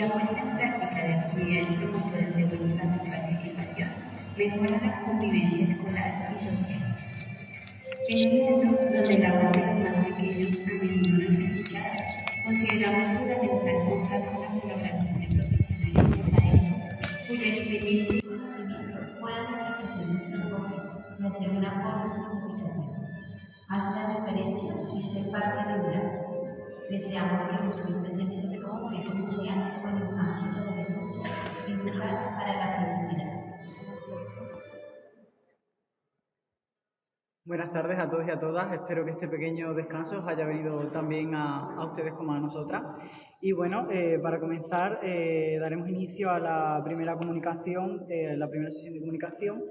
la puesta en práctica de actividades promotoras de voluntad y participación mejora la convivencia escolar y social. En un mundo donde la voz de los más pequeños a menudo no es escuchada, consideramos fundamental contar con la colaboración de profesionales académicos cuya experiencia y conocimiento puedan enriquecer nuestros jóvenes y hacer un aporte significativo. Haz la diferencia y sé parte de una. Deseamos que nuestro independencia se convierta en un día con infancia y adolescencia, educar para la felicidad. Buenas tardes a todos y a todas. Espero que este pequeño descanso os haya venido también a ustedes como a nosotras. Y bueno, para comenzar, daremos inicio a la primera comunicación, la primera sesión de comunicación,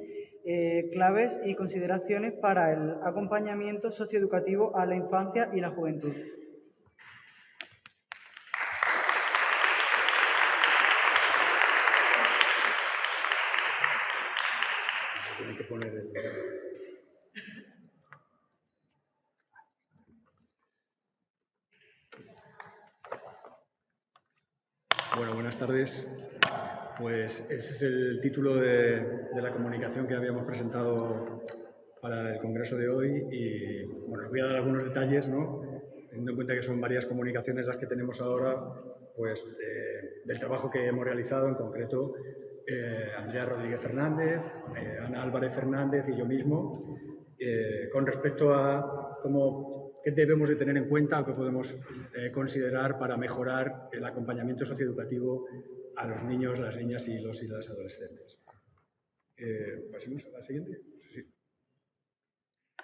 claves y consideraciones para el acompañamiento socioeducativo a la infancia y la juventud. Tiene que poner el... Bueno, buenas tardes. Pues ese es el título de la comunicación que habíamos presentado para el congreso de hoy y bueno, os voy a dar algunos detalles, ¿no? Teniendo en cuenta que son varias comunicaciones las que tenemos ahora, pues del trabajo que hemos realizado, en concreto Andrea Rodríguez Fernández, Ana Álvarez Fernández y yo mismo, con respecto a qué debemos de tener en cuenta o qué podemos considerar para mejorar el acompañamiento socioeducativo a los niños, las niñas y los y las adolescentes. ¿Pasemos a la siguiente? Sí.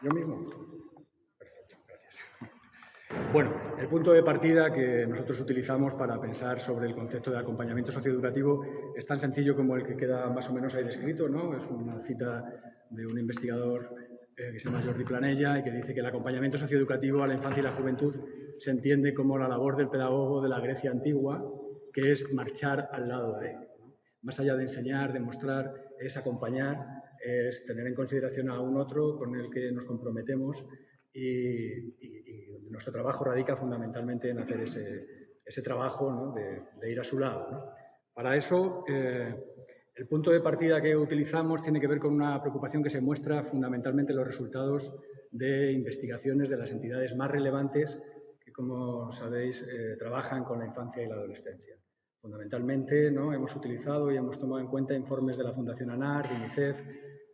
¿Yo mismo? Perfecto, gracias. Bueno, el punto de partida que nosotros utilizamos para pensar sobre el concepto de acompañamiento socioeducativo es tan sencillo como el que queda más o menos ahí descrito, ¿no? Es una cita de un investigador que se llama Jordi Planella y que dice que el acompañamiento socioeducativo a la infancia y la juventud se entiende como la labor del pedagogo de la Grecia antigua, que es marchar al lado de él, ¿no? Más allá de enseñar, de mostrar, es acompañar, es tener en consideración a un otro con el que nos comprometemos y nuestro trabajo radica fundamentalmente en hacer ese trabajo, ¿no? de ir a su lado, ¿no? Para eso, el punto de partida que utilizamos tiene que ver con una preocupación que se muestra fundamentalmente en los resultados de investigaciones de las entidades más relevantes que, como sabéis, trabajan con la infancia y la adolescencia. Fundamentalmente, ¿no? Hemos utilizado y hemos tomado en cuenta informes de la Fundación ANAR, de UNICEF,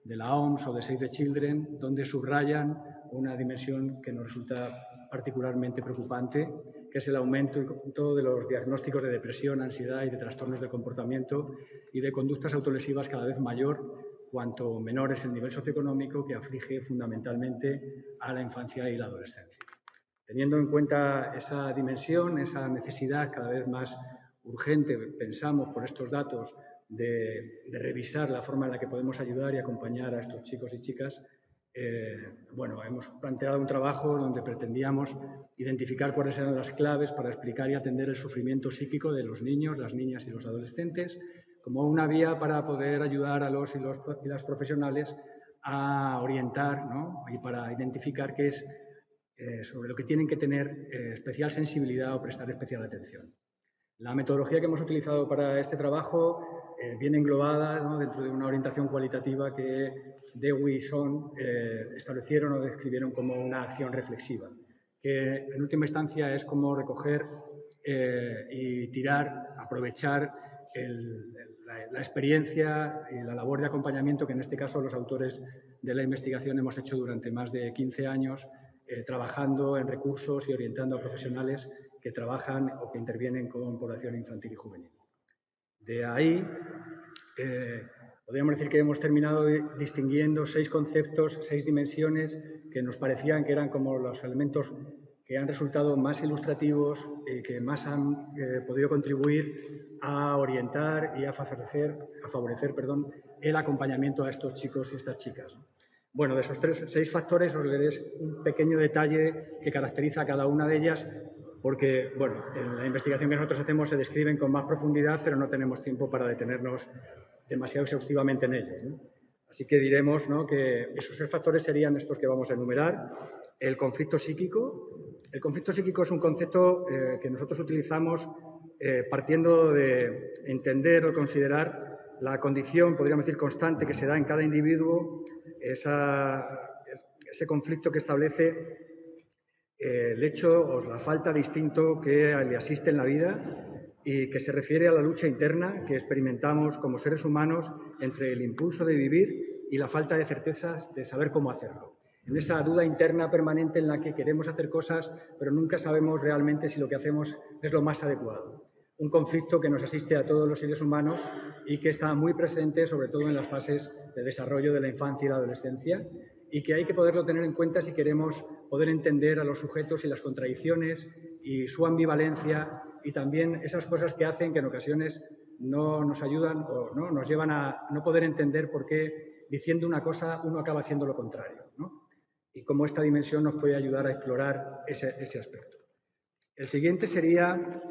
de la OMS o de Save the Children, donde subrayan una dimensión que nos resulta particularmente preocupante, que es el aumento de los diagnósticos de depresión, ansiedad y de trastornos de comportamiento y de conductas autolesivas cada vez mayor, cuanto menor es el nivel socioeconómico que aflige fundamentalmente a la infancia y la adolescencia. Teniendo en cuenta esa dimensión, esa necesidad cada vez más urgente, pensamos por estos datos, de revisar la forma en la que podemos ayudar y acompañar a estos chicos y chicas, bueno, hemos planteado un trabajo donde pretendíamos identificar cuáles eran las claves para explicar y atender el sufrimiento psíquico de los niños, las niñas y los adolescentes, como una vía para poder ayudar a los y las profesionales a orientar, ¿no? Y para identificar qué es sobre lo que tienen que tener especial sensibilidad o prestar especial atención. La metodología que hemos utilizado para este trabajo viene englobada, ¿no? Dentro de una orientación cualitativa que Dewey y Son establecieron o describieron como una acción reflexiva, que en última instancia es como recoger y tirar, aprovechar la experiencia y la labor de acompañamiento que en este caso los autores de la investigación hemos hecho durante más de 15 años trabajando en recursos y orientando a profesionales que trabajan o que intervienen con población infantil y juvenil. De ahí, podríamos decir que hemos terminado distinguiendo 6 conceptos, 6 dimensiones que nos parecían que eran como los elementos que han resultado más ilustrativos y que más han podido contribuir a orientar y a favorecer el acompañamiento a estos chicos y estas chicas. Bueno, de esos 6 factores os leeré un pequeño detalle que caracteriza a cada una de ellas, porque, bueno, en la investigación que nosotros hacemos se describen con más profundidad, pero no tenemos tiempo para detenernos demasiado exhaustivamente en ellos, ¿no? Así que diremos, ¿no?, que esos 6 factores serían estos que vamos a enumerar. El conflicto psíquico. El conflicto psíquico es un concepto que nosotros utilizamos partiendo de entender o considerar la condición, podríamos decir, constante que se da en cada individuo, ese conflicto que establece el hecho o la falta de instinto que le asiste en la vida y que se refiere a la lucha interna que experimentamos como seres humanos entre el impulso de vivir y la falta de certezas de saber cómo hacerlo. En esa duda interna permanente en la que queremos hacer cosas, pero nunca sabemos realmente si lo que hacemos es lo más adecuado. Un conflicto que nos asiste a todos los seres humanos y que está muy presente, sobre todo en las fases de desarrollo de la infancia y la adolescencia, y que hay que poderlo tener en cuenta si queremos poder entender a los sujetos y las contradicciones y su ambivalencia y también esas cosas que hacen que en ocasiones no nos ayudan o no nos llevan a no poder entender por qué diciendo una cosa uno acaba haciendo lo contrario, ¿no? Y cómo esta dimensión nos puede ayudar a explorar ese aspecto. El siguiente sería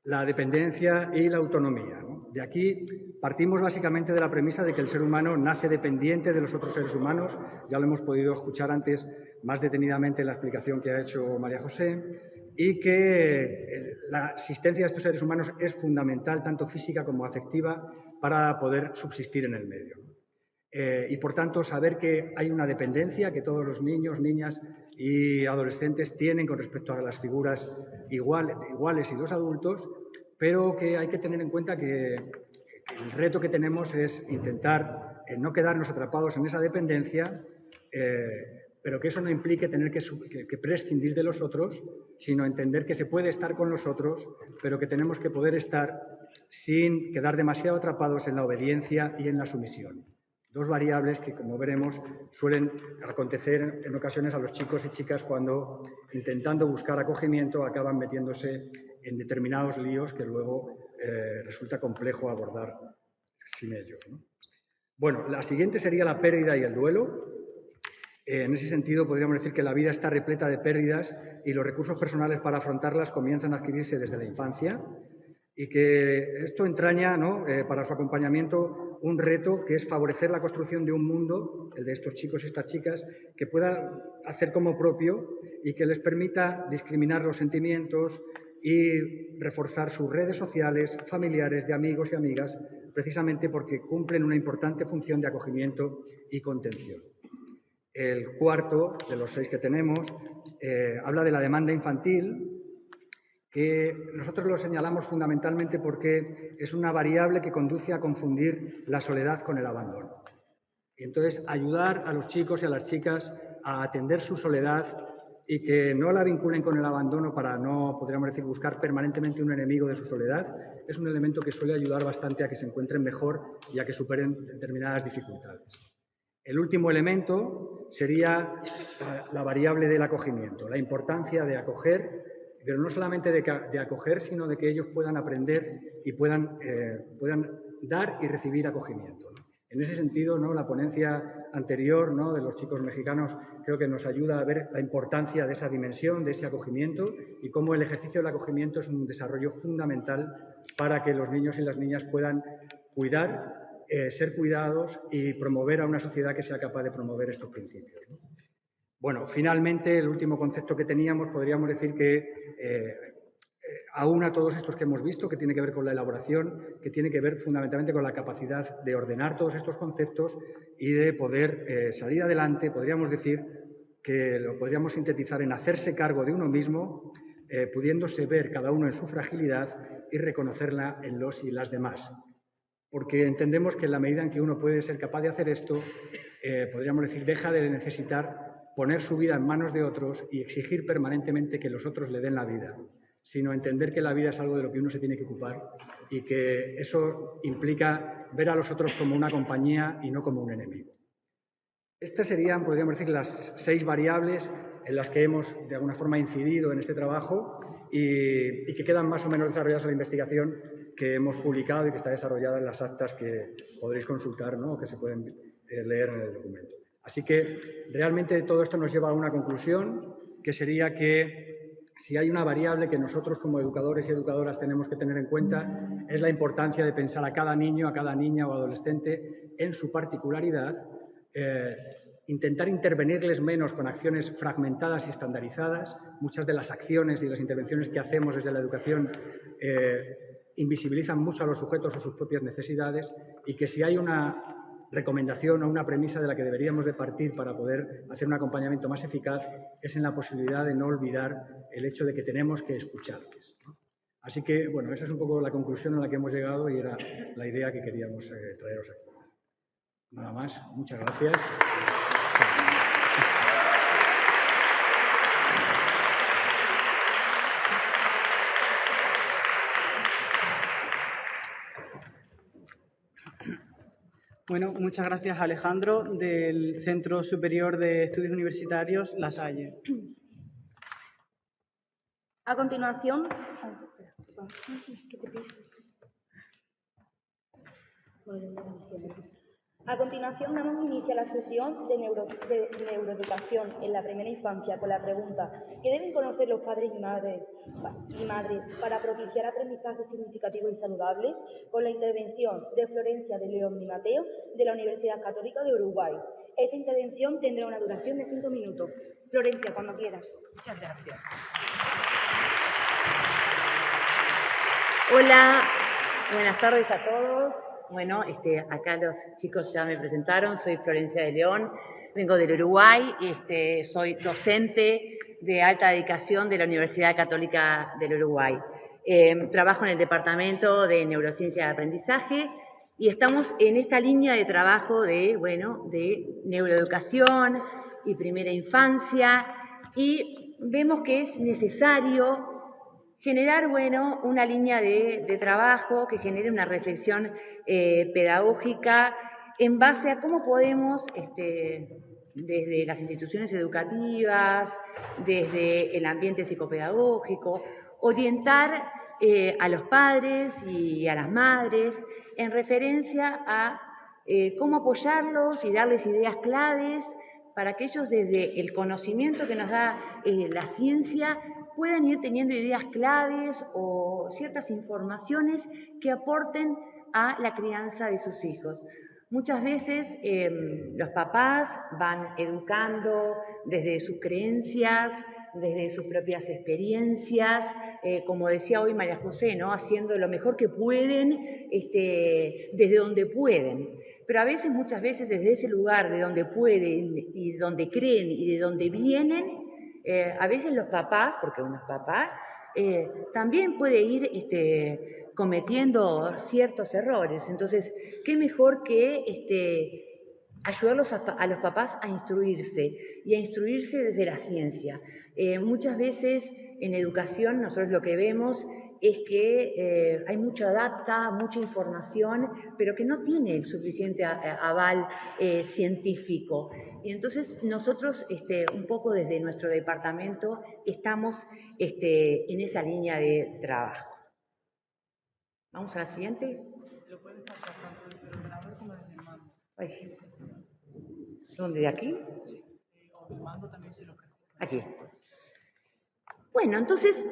la dependencia y la autonomía, ¿no? De aquí partimos básicamente de la premisa de que el ser humano nace dependiente de los otros seres humanos. Ya lo hemos podido escuchar antes más detenidamente en la explicación que ha hecho María José, y que la existencia de estos seres humanos es fundamental, tanto física como afectiva, para poder subsistir en el medio. Y, por tanto, saber que hay una dependencia que todos los niños, niñas y adolescentes tienen con respecto a las figuras iguales y los adultos, pero que hay que tener en cuenta que el reto que tenemos es intentar no quedarnos atrapados en esa dependencia, pero que eso no implique tener que prescindir de los otros, sino entender que se puede estar con los otros, pero que tenemos que poder estar sin quedar demasiado atrapados en la obediencia y en la sumisión. Dos variables que, como veremos, suelen acontecer en ocasiones a los chicos y chicas cuando, intentando buscar acogimiento, acaban metiéndose en determinados líos que luego resulta complejo abordar sin ellos, ¿no? Bueno, la siguiente sería la pérdida y el duelo. En ese sentido, podríamos decir que la vida está repleta de pérdidas y los recursos personales para afrontarlas comienzan a adquirirse desde la infancia, y que esto entraña, ¿no?, para su acompañamiento un reto que es favorecer la construcción de un mundo, el de estos chicos y estas chicas, que pueda hacer como propio y que les permita discriminar los sentimientos y reforzar sus redes sociales, familiares, de amigos y amigas, precisamente porque cumplen una importante función de acogimiento y contención. El cuarto de los 6 que tenemos habla de la demanda infantil, que nosotros lo señalamos fundamentalmente porque es una variable que conduce a confundir la soledad con el abandono. Y entonces ayudar a los chicos y a las chicas a atender su soledad y que no la vinculen con el abandono para no, podríamos decir, buscar permanentemente un enemigo de su soledad, es un elemento que suele ayudar bastante a que se encuentren mejor y a que superen determinadas dificultades. El último elemento sería la variable del acogimiento, la importancia de acoger, pero no solamente de acoger, sino de que ellos puedan aprender y puedan dar y recibir acogimiento, ¿no? En ese sentido, ¿no?, la ponencia anterior, ¿no?, de los chicos mexicanos creo que nos ayuda a ver la importancia de esa dimensión, de ese acogimiento y cómo el ejercicio del acogimiento es un desarrollo fundamental para que los niños y las niñas puedan cuidar, ser cuidados y promover a una sociedad que sea capaz de promover estos principios, ¿no? Bueno, finalmente, el último concepto que teníamos, podríamos decir que aúna todos estos que hemos visto, que tiene que ver con la elaboración, que tiene que ver fundamentalmente con la capacidad de ordenar todos estos conceptos y de poder salir adelante. Podríamos decir que lo podríamos sintetizar en hacerse cargo de uno mismo, pudiéndose ver cada uno en su fragilidad y reconocerla en los y las demás. Porque entendemos que en la medida en que uno puede ser capaz de hacer esto, podríamos decir, deja de necesitar poner su vida en manos de otros y exigir permanentemente que los otros le den la vida, sino entender que la vida es algo de lo que uno se tiene que ocupar y que eso implica ver a los otros como una compañía y no como un enemigo. Estas serían, podríamos decir, las 6 variables en las que hemos, de alguna forma, incidido en este trabajo y que quedan más o menos desarrolladas en la investigación que hemos publicado y que está desarrollada en las actas que podréis consultar, ¿no?, o que se pueden leer en el documento. Así que realmente todo esto nos lleva a una conclusión, que sería que si hay una variable que nosotros como educadores y educadoras tenemos que tener en cuenta es la importancia de pensar a cada niño, a cada niña o adolescente en su particularidad, intentar intervenirles menos con acciones fragmentadas y estandarizadas. Muchas de las acciones y las intervenciones que hacemos desde la educación invisibilizan mucho a los sujetos o sus propias necesidades, y que si hay una recomendación o una premisa de la que deberíamos de partir para poder hacer un acompañamiento más eficaz es en la posibilidad de no olvidar el hecho de que tenemos que escucharles, ¿no? Así que, bueno, esa es un poco la conclusión a la que hemos llegado y era la idea que queríamos traeros aquí. Nada más, muchas gracias. Bueno, muchas gracias, Alejandro, del Centro Superior de Estudios Universitarios La Salle. A continuación, damos inicio a la sesión de neuroeducación en la primera infancia con la pregunta: ¿qué deben conocer los padres y madres para propiciar aprendizajes significativos y saludables? Con la intervención de Florencia de León Di Mateo, de la Universidad Católica de Uruguay. Esta intervención tendrá una duración de 5 minutos. Florencia, cuando quieras. Muchas gracias. Hola, buenas tardes a todos. Bueno, acá los chicos ya me presentaron, soy Florencia de León, vengo del Uruguay, soy docente de alta dedicación de la Universidad Católica del Uruguay. Trabajo en el Departamento de Neurociencia de Aprendizaje y estamos en esta línea de trabajo de neuroeducación y primera infancia, y vemos que es necesario generar, una línea de trabajo que genere una reflexión pedagógica en base a cómo podemos, desde las instituciones educativas, desde el ambiente psicopedagógico, orientar a los padres y a las madres en referencia a cómo apoyarlos y darles ideas claves para que ellos, desde el conocimiento que nos da la ciencia, puedan ir teniendo ideas claves o ciertas informaciones que aporten a la crianza de sus hijos. Muchas veces los papás van educando desde sus creencias, desde sus propias experiencias, como decía hoy María José, ¿no? Haciendo lo mejor que pueden, desde donde pueden. Pero a veces, muchas veces, desde ese lugar de donde pueden y donde creen y de donde vienen, a veces los papás, porque uno es papá, también puede ir cometiendo ciertos errores. Entonces, ¿qué mejor que ayudarlos a los papás a instruirse y a instruirse desde la ciencia? Muchas veces en educación nosotros lo que vemos es que hay mucha data, mucha información, pero que no tiene el suficiente aval científico. Y entonces nosotros, un poco desde nuestro departamento, estamos en esa línea de trabajo. Vamos a la siguiente. Lo puedes pasar tanto desde el ordenador como desde el mando. Ay. ¿Dónde? ¿De aquí? Sí. O el mando también se lo presto. Aquí. Bueno, entonces,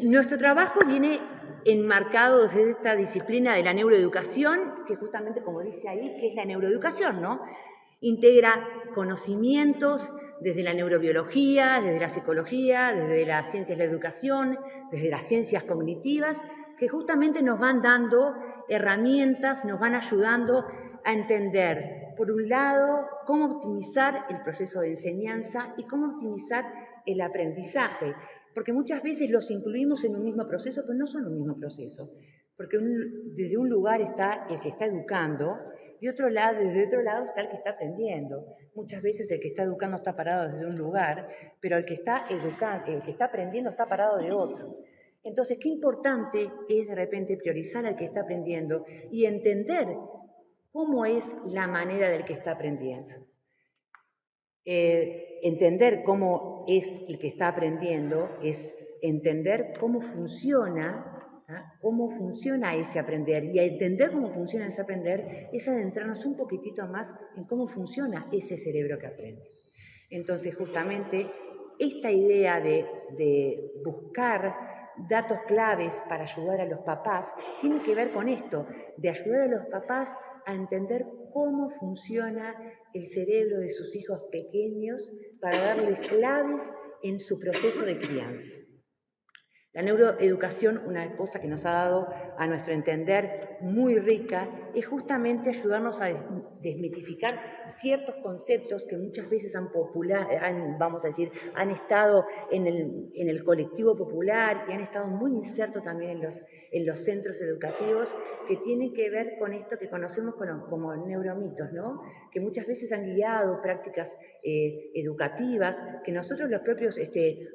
nuestro trabajo viene enmarcado desde esta disciplina de la neuroeducación, que justamente, como dice ahí, que es la neuroeducación, ¿no? Integra conocimientos desde la neurobiología, desde la psicología, desde las ciencias de la educación, desde las ciencias cognitivas, que justamente nos van dando herramientas, nos van ayudando a entender, por un lado, cómo optimizar el proceso de enseñanza y cómo optimizar el aprendizaje, porque muchas veces los incluimos en un mismo proceso, pero no son un mismo proceso, porque desde un lugar está el que está educando y desde otro lado está el que está aprendiendo. Muchas veces el que está educando está parado desde un lugar, pero el que está aprendiendo está parado de otro. Entonces, qué importante es de repente priorizar al que está aprendiendo y entender cómo es la manera del que está aprendiendo. Entender cómo es el que está aprendiendo es entender cómo funciona ese aprender. Y a entender cómo funciona ese aprender es adentrarnos un poquitito más en cómo funciona ese cerebro que aprende. Entonces, justamente, esta idea de buscar datos claves para ayudar a los papás tiene que ver con esto, de ayudar a los papás a entender cómo funciona el cerebro de sus hijos pequeños para darles claves en su proceso de crianza. La neuroeducación, una cosa que nos ha dado a nuestro entender muy rica, es justamente ayudarnos a desmitificar ciertos conceptos que muchas veces han estado en el colectivo popular y han estado muy insertos también en los centros educativos, que tienen que ver con esto que conocemos como neuromitos, ¿no? Que muchas veces han guiado prácticas educativas, que nosotros los propios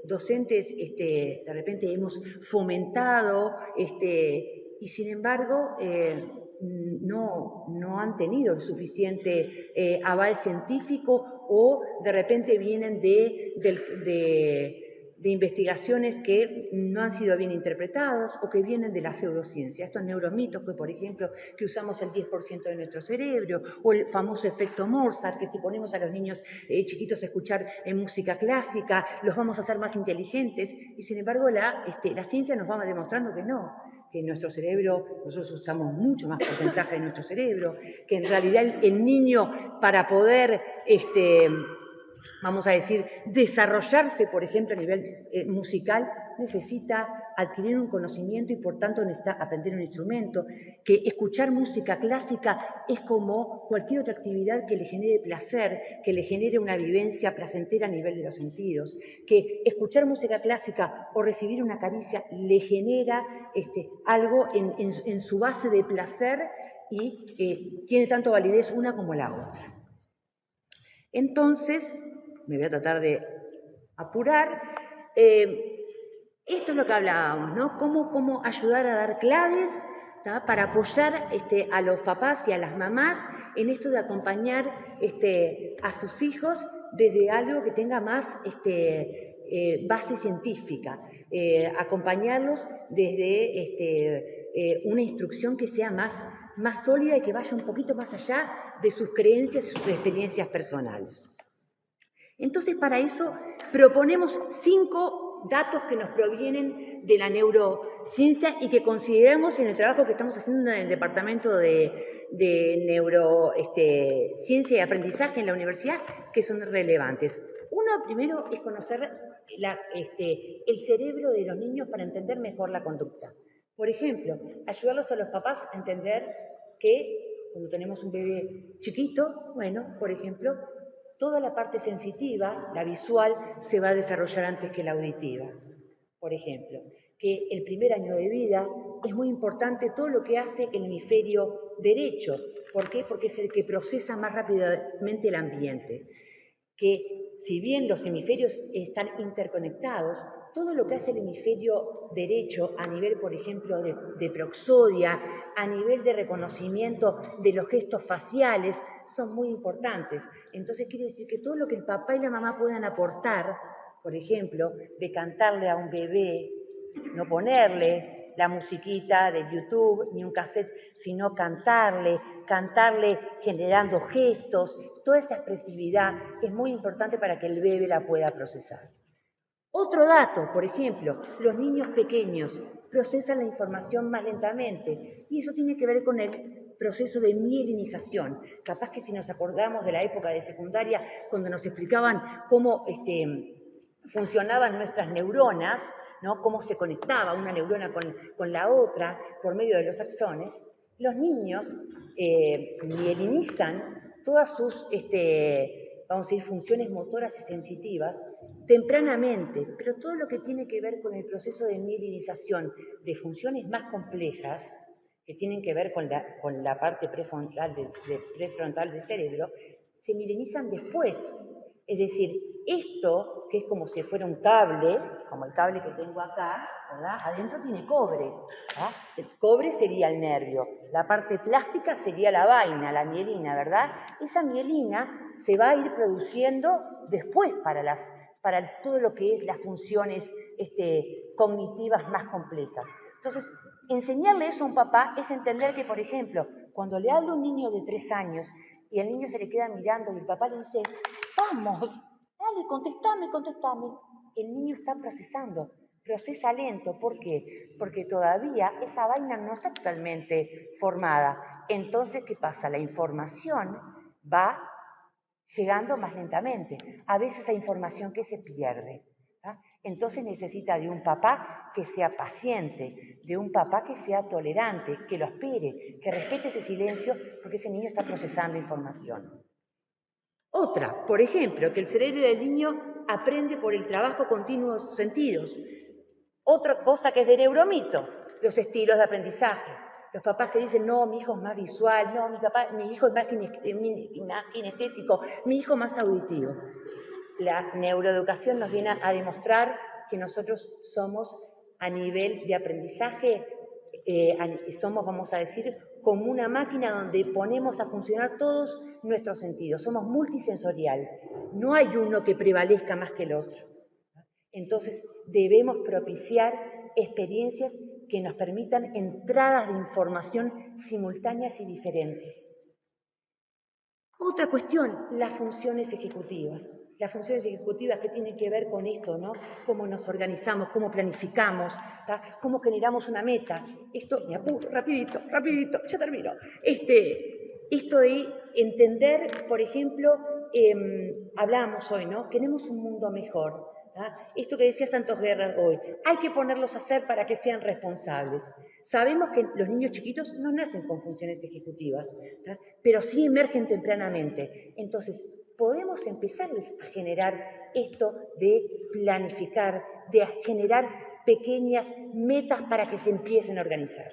docentes de repente hemos fomentado, y sin embargo no han tenido el suficiente aval científico, o de repente vienen de investigaciones que no han sido bien interpretados o que vienen de la pseudociencia. Estos neuromitos, que por ejemplo, que usamos el 10% de nuestro cerebro, o el famoso efecto Mozart, que si ponemos a los niños chiquitos a escuchar música clásica, los vamos a hacer más inteligentes, y sin embargo la ciencia nos va demostrando que no, que en nuestro cerebro nosotros usamos mucho más porcentaje de nuestro cerebro, que en realidad el niño, para poder vamos a decir, desarrollarse, por ejemplo, a nivel musical, necesita adquirir un conocimiento y por tanto necesita aprender un instrumento, que escuchar música clásica es como cualquier otra actividad que le genere placer, que le genere una vivencia placentera a nivel de los sentidos, que escuchar música clásica o recibir una caricia le genera algo en su base de placer, y tiene tanto validez una como la otra. Entonces, me voy a tratar de apurar. Esto es lo que hablábamos, ¿no? Cómo ayudar a dar claves, ¿tá?, para apoyar a los papás y a las mamás en esto de acompañar a sus hijos desde algo que tenga más base científica, acompañarlos desde una instrucción que sea más sólida y que vaya un poquito más allá de sus creencias y sus experiencias personales. Entonces, para eso proponemos 5 datos que nos provienen de la neurociencia y que consideramos en el trabajo que estamos haciendo en el Departamento de Neurociencia y Aprendizaje en la universidad, que son relevantes. Uno, primero, es conocer el cerebro de los niños para entender mejor la conducta. Por ejemplo, ayudarlos a los papás a entender que cuando tenemos un bebé chiquito, bueno, por ejemplo, toda la parte sensitiva, la visual, se va a desarrollar antes que la auditiva. Por ejemplo, que el primer año de vida es muy importante todo lo que hace el hemisferio derecho. ¿Por qué? Porque es el que procesa más rápidamente el ambiente. Que si bien los hemisferios están interconectados, todo lo que hace el hemisferio derecho a nivel, por ejemplo, de proxodia, a nivel de reconocimiento de los gestos faciales, son muy importantes. Entonces quiere decir que todo lo que el papá y la mamá puedan aportar, por ejemplo, de cantarle a un bebé, no ponerle la musiquita de YouTube ni un cassette, sino cantarle generando gestos, toda esa expresividad es muy importante para que el bebé la pueda procesar. Otro dato, por ejemplo, los niños pequeños procesan la información más lentamente, y eso tiene que ver con el proceso de mielinización. Capaz que si nos acordamos de la época de secundaria, cuando nos explicaban cómo funcionaban nuestras neuronas, ¿no?, cómo se conectaba una neurona con la otra por medio de los axones, los niños mielinizan todas sus vamos a decir, funciones motoras y sensitivas tempranamente, pero todo lo que tiene que ver con el proceso de mielinización de funciones más complejas, que tienen que ver con la parte prefrontal del cerebro, se mielinizan después. Es decir, esto, que es como si fuera un cable, como el cable que tengo acá, ¿verdad?, adentro tiene cobre, ¿verdad? El cobre sería el nervio, la parte plástica sería la vaina, la mielina, ¿verdad? Esa mielina se va a ir produciendo después para todo lo que es las funciones cognitivas más complejas. Entonces, enseñarle eso a un papá es entender que, por ejemplo, cuando le habla a un niño de 3 años y el niño se le queda mirando y el papá le dice, vamos, dale, contestame, el niño está procesa lento. ¿Por qué? Porque todavía esa vaina no está totalmente formada. Entonces, ¿qué pasa? La información va llegando más lentamente. A veces hay información que se pierde. Entonces necesita de un papá que sea paciente, de un papá que sea tolerante, que lo espere, que respete ese silencio porque ese niño está procesando información. Otra, por ejemplo, que el cerebro del niño aprende por el trabajo continuo de sus sentidos. Otra cosa que es de neuromito, los estilos de aprendizaje. Los papás que dicen, no, mi hijo es más visual, no, mi hijo es más kinestésico, mi hijo más auditivo. La neuroeducación nos viene a demostrar que nosotros somos a nivel de aprendizaje, somos, vamos a decir, como una máquina donde ponemos a funcionar todos nuestros sentidos. Somos multisensorial. No hay uno que prevalezca más que el otro. Entonces, debemos propiciar experiencias que nos permitan entradas de información simultáneas y diferentes. Otra cuestión, las funciones ejecutivas. Las funciones ejecutivas que tienen que ver con esto, ¿no? Cómo nos organizamos, cómo planificamos, ¿tá? Cómo generamos una meta. Esto, me apuro, rapidito, ya termino. Esto de entender, por ejemplo, hablamos hoy, ¿no? Queremos un mundo mejor. Esto que decía Santos Guerra hoy, hay que ponerlos a hacer para que sean responsables. Sabemos que los niños chiquitos no nacen con funciones ejecutivas, pero sí emergen tempranamente. Entonces, podemos empezarles a generar esto de planificar, de generar pequeñas metas para que se empiecen a organizar.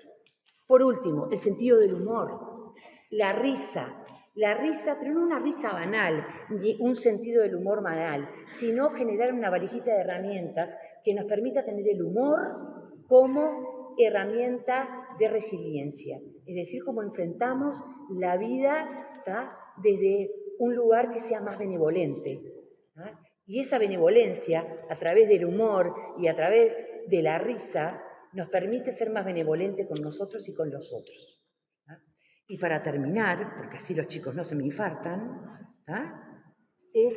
Por último, el sentido del humor, la risa, pero no una risa banal, ni un sentido del humor banal, sino generar una valijita de herramientas que nos permita tener el humor como herramienta de resiliencia, es decir, cómo enfrentamos la vida, ¿tá? Desde un lugar que sea más benevolente. ¿tá? Y esa benevolencia, a través del humor y a través de la risa, nos permite ser más benevolentes con nosotros y con los otros. Y para terminar, porque así los chicos no se me infartan, es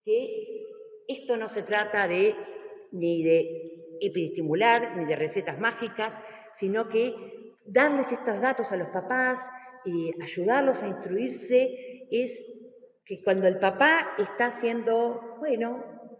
que esto no se trata ni de hiperestimular, ni de recetas mágicas, sino que darles estos datos a los papás y ayudarlos a instruirse es que cuando el papá está haciendo,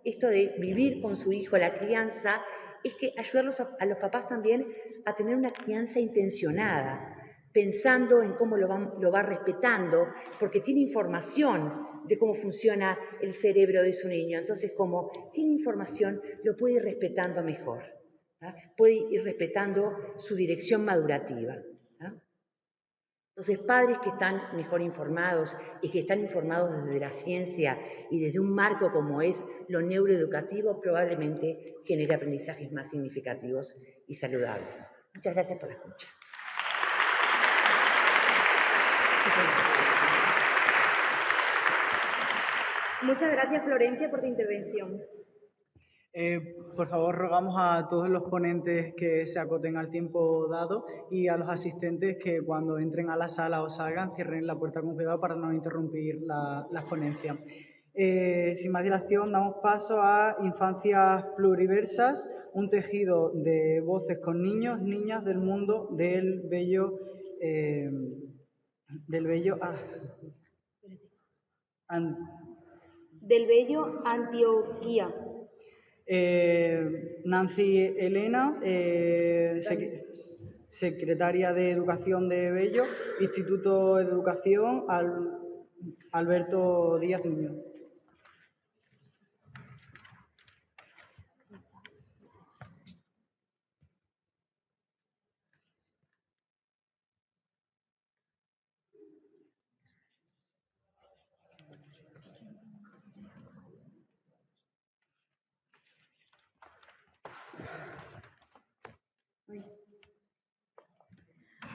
esto de vivir con su hijo la crianza, es que ayudarlos a los papás también a tener una crianza intencionada, pensando en cómo lo va respetando, porque tiene información de cómo funciona el cerebro de su niño. Entonces, como tiene información, lo puede ir respetando mejor. Puede ir respetando su dirección madurativa. Entonces, padres que están mejor informados y que están informados desde la ciencia y desde un marco como es lo neuroeducativo, probablemente genere aprendizajes más significativos y saludables. Muchas gracias por la escucha. Muchas gracias, Florencia, por tu intervención. Por favor, rogamos a todos los ponentes que se acoten al tiempo dado y a los asistentes que cuando entren a la sala o salgan cierren la puerta con cuidado para no interrumpir las ponencias. Sin más dilación, damos paso a Infancias Pluriversas, un tejido de voces con niños, niñas del mundo del bello Antioquía. Nancy Elena, secretaria de Educación de Bello, Instituto de Educación Alberto Díaz Muñoz.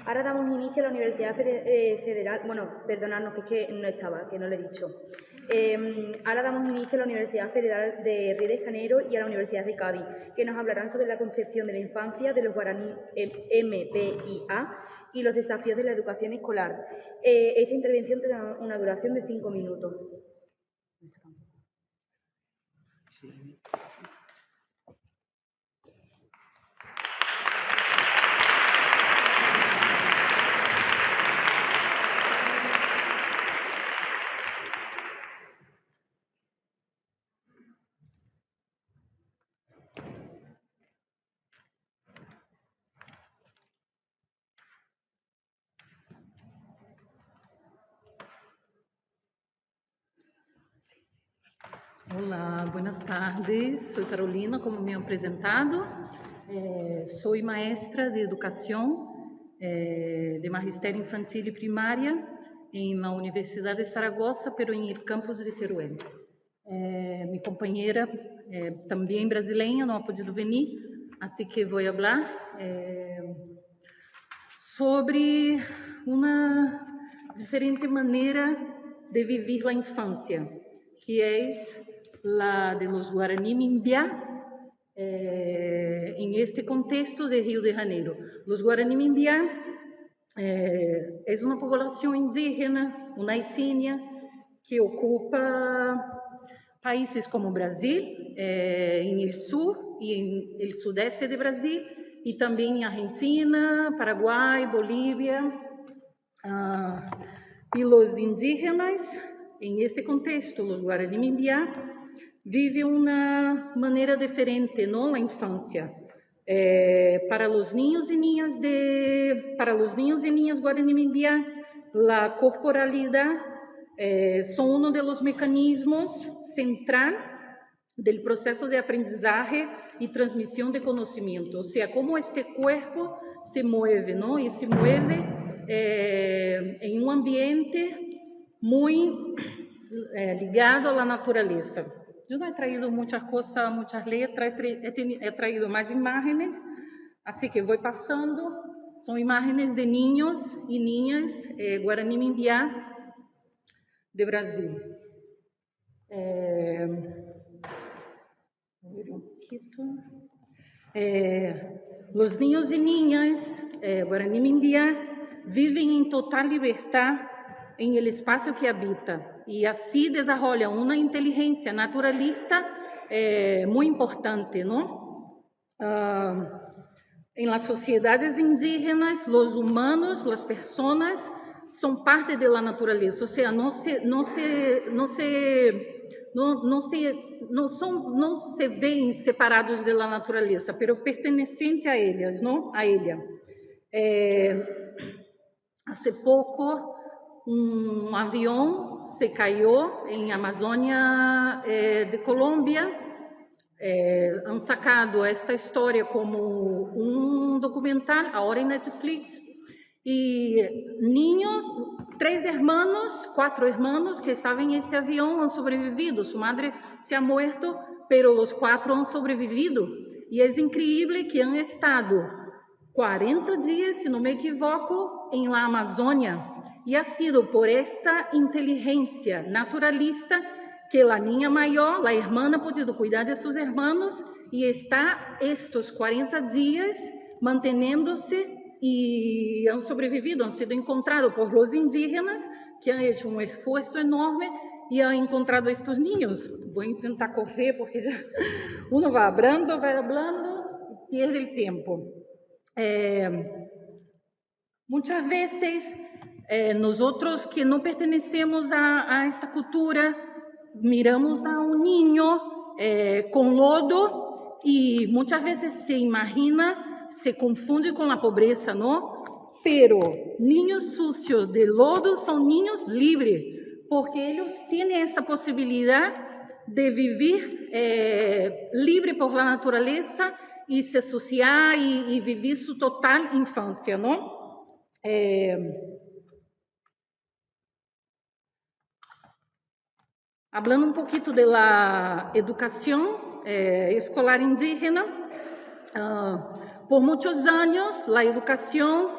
Ahora damos inicio a la Universidad Federal, perdonadnos que es que no estaba, que no lo he dicho. Ahora damos inicio a la Universidad Federal de Río de Janeiro y a la Universidad de Cádiz, que nos hablarán sobre la concepción de la infancia de los guaraní MPIA y los desafíos de la educación escolar. Esta intervención tendrá una duración de 5 minutos. Sí. Olá, buenas tardes. Soy Carolina, como me han presentado. Soy maestra de educación de Magistério Infantil y Primaria en la Universidad de Zaragoza, pero en el campus de Teruel. Mi compañera, también brasileña, no ha podido venir, así que voy a hablar sobre una diferente manera de vivir la infancia, que es la de los Guaraní Mimbiá, en este contexto de Rio de Janeiro. Los Guaraní Mimbiá es una población indígena, una etnia, que ocupa países como Brasil, en el sur y en el sudeste de Brasil, y también en Argentina, Paraguay, Bolivia. Y los indígenas, en este contexto, los Guaraní Mimbiá, vive una manera diferente, ¿no? La infancia. Para los niños y niñas Guaraní Mimbiá, la corporalidad son uno de los mecanismos central del proceso de aprendizaje y transmisión de conocimiento. O sea, cómo este cuerpo se mueve, ¿no? Y se mueve en un ambiente muy ligado a la naturaleza. Yo no he traído muchas cosas, muchas letras, he traído más imágenes, así que voy pasando. Son imágenes de niños y niñas Guaraní Mimbiá de Brasil. Los niños y niñas Guaraní Mimbiá viven en total libertad en el espacio que habita y así desarrollan una inteligencia naturalista muy importante, ¿no? En las sociedades indígenas, los humanos, las personas, son parte de la naturaleza, o sea, no se ven separados de la naturaleza, pero pertenecientes a ellas, ¿no? A ella. Hace poco, un avión se cayó en Amazônia de Colômbia. Han sacado esta historia como un documental, ahora en Netflix, y niños, 4 hermanos que estaban en este avión han sobrevivido. Su madre se ha muerto, pero los 4 han sobrevivido. Y es increíble que han estado 40 días, si no me equivoco, en la Amazônia. Y ha sido por esta inteligencia naturalista que la niña mayor, la hermana, ha podido cuidar de sus hermanos y está estos 40 días manteniéndose y han sobrevivido, han sido encontrados por los indígenas que han hecho un esfuerzo enorme y han encontrado a estos niños. Voy a intentar correr porque ya uno va hablando y pierde el tiempo. Muchas veces nosotros que no pertenecemos a esta cultura miramos a un niño con lodo y muchas veces se confunde con la pobreza, ¿no? Pero niños sucios de lodo son niños libres, porque ellos tienen esa posibilidad de vivir libre por la naturaleza y se asociar y vivir su total infancia, ¿no? Hablando un poquito de la educación escolar indígena, por muchos años la educación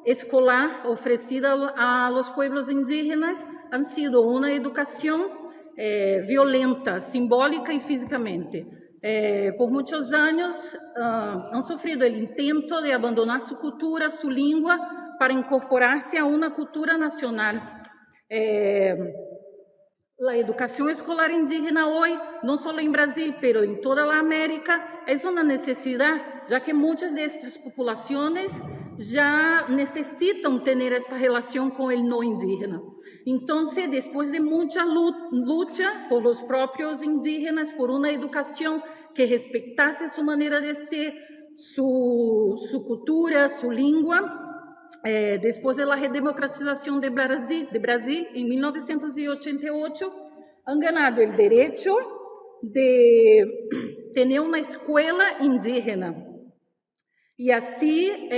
escolar ofrecida a los pueblos indígenas han sido una educación violenta, simbólica y físicamente. Por muchos años han sufrido el intento de abandonar su cultura, su lengua, para incorporarse a una cultura nacional. La educación escolar indígena hoy, no solo en Brasil, pero en toda la América, es una necesidad, ya que muchas de estas poblaciones ya necesitan tener esta relación con el no indígena. Entonces, después de mucha lucha por los propios indígenas, por una educación que respetase su manera de ser, su cultura, su lengua, después de la redemocratización de Brasil en 1988, han ganado el derecho de tener una escuela indígena y así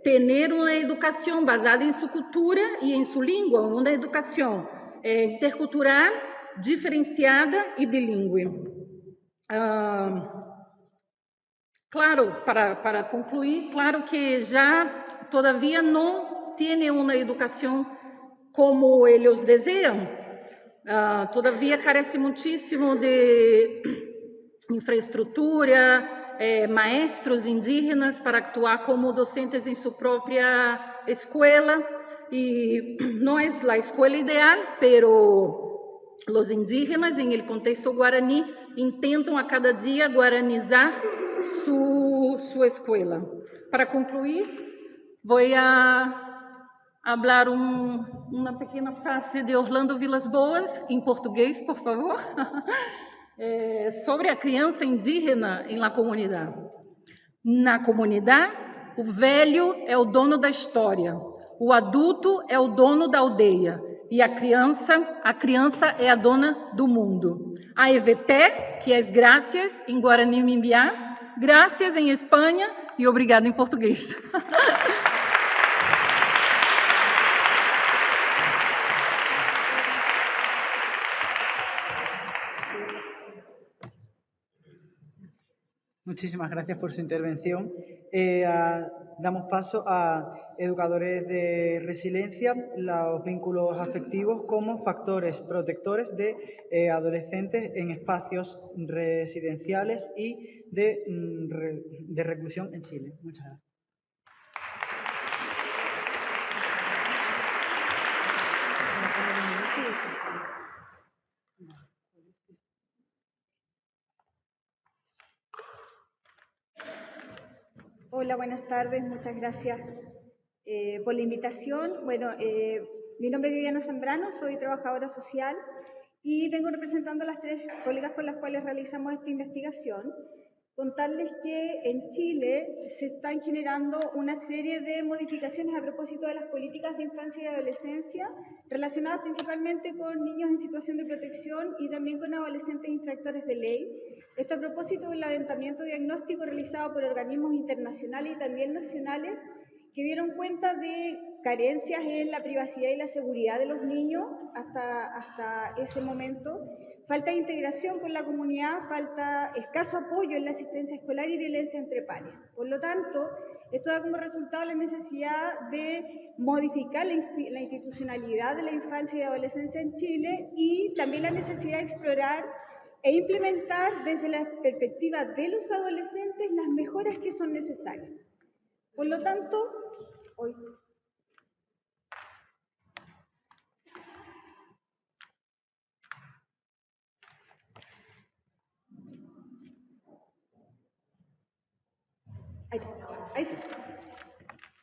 tener una educación basada en su cultura y en su lengua, una educación intercultural, diferenciada y bilingüe. Claro, para concluir, claro que ya todavía no tiene una educación como ellos desean. Todavía carece muchísimo de infraestructura, maestros indígenas para actuar como docentes en su propia escuela. Y no es la escuela ideal, pero los indígenas en el contexto guaraní intentan a cada día guaranizar su escuela. Para concluir, voy a hablar uma pequena frase de Orlando Vilas Boas, em português, por favor, sobre a criança indígena em la comunidade. Na comunidade, o velho é o dono da história, o adulto é o dono da aldeia e a criança é a dona do mundo. A EVT, que é graças em Guarani Mimbiá, graças em Espanha e obrigado em português. Muchísimas gracias por su intervención. Damos paso a educadores de resiliencia, los vínculos afectivos como factores protectores de adolescentes en espacios residenciales y de reclusión en Chile. Muchas gracias. Hola, buenas tardes, muchas gracias por la invitación. Bueno, mi nombre es Viviana Zambrano, soy trabajadora social y vengo representando a las 3 colegas con las cuales realizamos esta investigación. Contarles que en Chile se están generando una serie de modificaciones a propósito de las políticas de infancia y adolescencia relacionadas principalmente con niños en situación de protección y también con adolescentes infractores de ley. Esto a propósito del levantamiento diagnóstico realizado por organismos internacionales y también nacionales que dieron cuenta de carencias en la privacidad y la seguridad de los niños hasta ese momento, falta de integración con la comunidad, falta escaso apoyo en la asistencia escolar y violencia entre pares. Por lo tanto, esto da como resultado la necesidad de modificar la institucionalidad de la infancia y adolescencia en Chile y también la necesidad de explorar e implementar desde la perspectiva de los adolescentes las mejoras que son necesarias. Por lo tanto, hoy...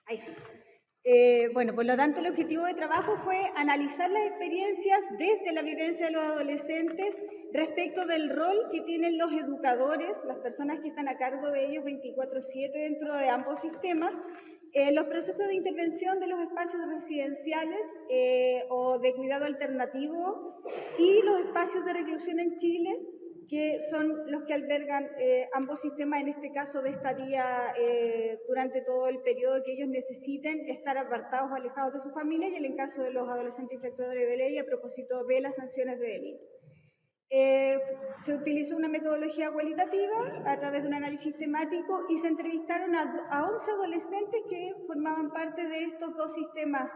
Ahí sí. Bueno, por lo tanto, el objetivo de trabajo fue analizar las experiencias desde la vivencia de los adolescentes respecto del rol que tienen los educadores, las personas que están a cargo de ellos 24/7 dentro de ambos sistemas, los procesos de intervención de los espacios residenciales o de cuidado alternativo y los espacios de reclusión en Chile, que son los que albergan ambos sistemas, en este caso de estadía durante todo el periodo que ellos necesiten estar apartados o alejados de su familia, y en el caso de los adolescentes infractores de ley a propósito de las sanciones de delito. Se utilizó una metodología cualitativa a través de un análisis temático y se entrevistaron a 11 adolescentes que formaban parte de estos dos sistemas.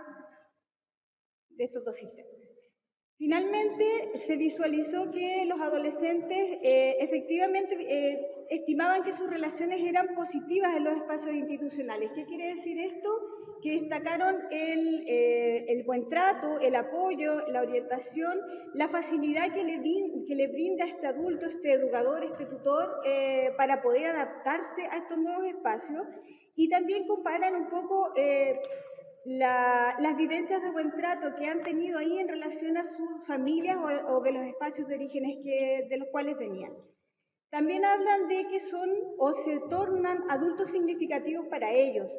Finalmente, se visualizó que los adolescentes efectivamente estimaban que sus relaciones eran positivas en los espacios institucionales. ¿Qué quiere decir esto? Que destacaron el buen trato, el apoyo, la orientación, la facilidad que le brinda este adulto, este educador, este tutor, para poder adaptarse a estos nuevos espacios, y también comparan un poco las vivencias de buen trato que han tenido ahí en relación a sus familias o de los espacios de orígenes de los cuales venían. También hablan de que son o se tornan adultos significativos para ellos